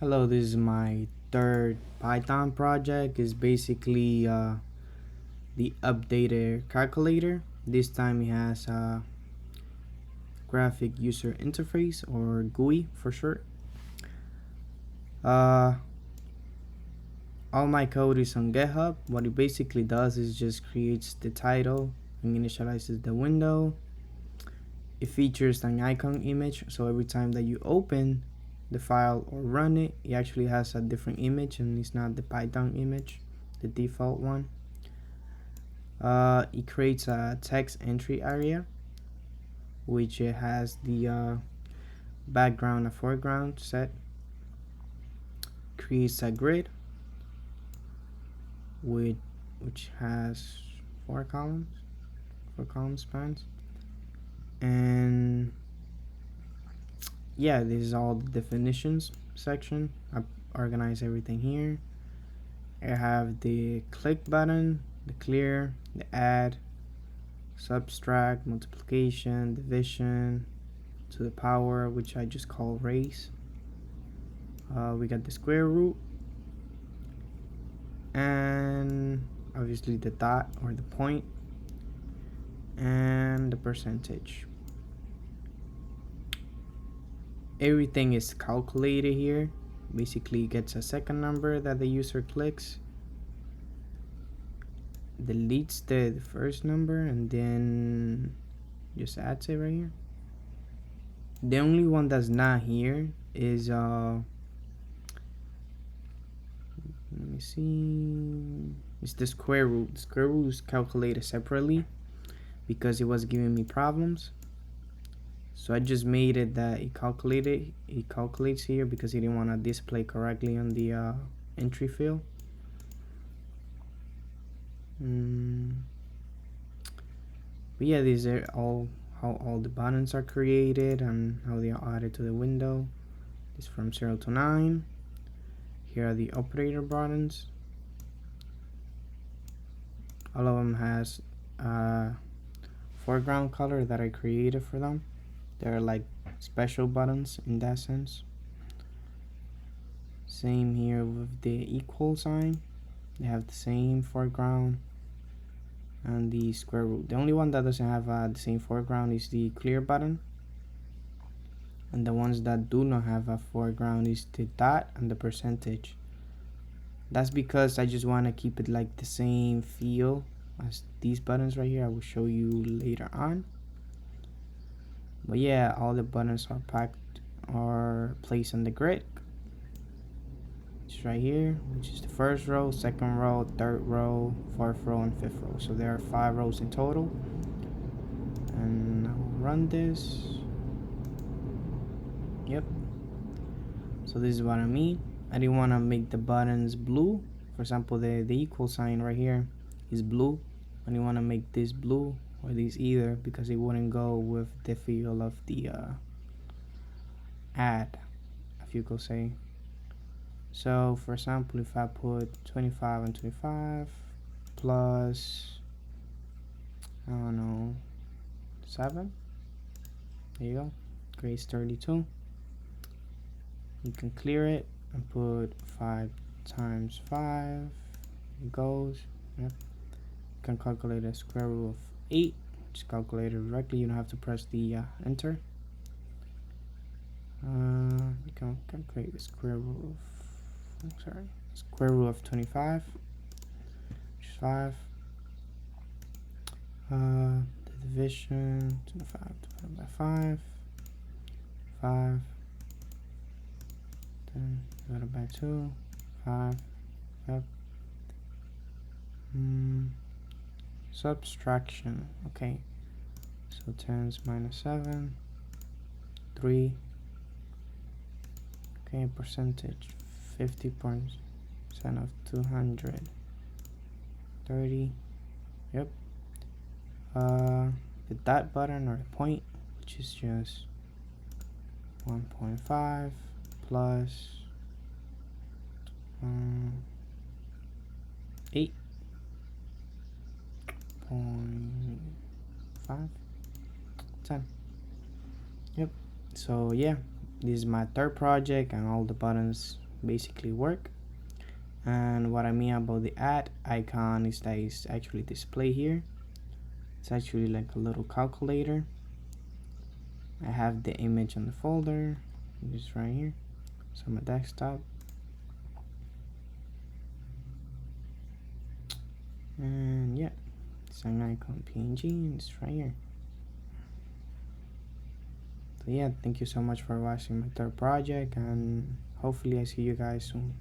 Hello, this is my third Python project. It's basically the updated calculator. This time it has a graphic user interface, or GUI for short. Uh, all my code is on GitHub. What it basically does is just creates the title and initializes the window. It features an icon image, so every time that you open the file or run it, it actually has a different image and it's not the Python image, the default one. It creates a text entry area, which it has the background and foreground set. Creates a grid which has four column spans, and yeah, this is all the definitions section. I organize everything here. I have the click button, the clear, the add, subtract, multiplication, division to the power, which I just call raise. We got the square root, and obviously the dot or the point, and the percentage. Everything is calculated here. Basically gets a second number that the user clicks, deletes the first number, and then just adds it right here. The only one that's not here is let me see, it's the square root. The square root is calculated separately because it was giving me problems. So I just made it that it calculates here because it didn't want to display correctly on the entry field. But yeah, these are all how all the buttons are created and how they are added to the window. It's from 0 to 9. Here are the operator buttons. All of them has a foreground color that I created for them. They're like special buttons in that sense. Same here with the equal sign. They have the same foreground and the square root. The only one that doesn't have the same foreground is the clear button. And the ones that do not have a foreground is the dot and the percentage. That's because I just want to keep it like the same feel as these buttons right here. I will show you later on. But yeah, all the buttons are placed on the grid. It's right here, which is the first row, second row, third row, fourth row, and fifth row. So there are 5 rows in total. And I'll run this. Yep. So this is what I mean. I didn't want to make the buttons blue. For example, the equal sign right here is blue. I didn't want to make this blue or these either because it wouldn't go with the feel of the add, if you could say. So for example, if I put 25 and 25 plus, I don't know, 7, there you go, creates 32. You can clear it and put 5 times 5, it goes. Yep. You can calculate the square root of 8, just calculate it directly. You don't have to press the enter. You can calculate the square root of, square root of 25, which is 5. The division, 25 divided by 5, 5, then divided by 2, 5, yep. Subtraction, okay, so 10 minus 7, 3, okay, percentage, 50% of 200, 30, yep. The dot button or the point, which is just 1.5 plus 8.5, 10. Yep. So yeah, this is my third project, and all the buttons basically work. And what I mean about the add icon is that it's actually displayed here. It's actually like a little calculator. I have the image on the folder, just right here. So my desktop, and yeah, it's an icon PNG, and it's right here. So yeah, thank you so much for watching my third project, and hopefully I see you guys soon.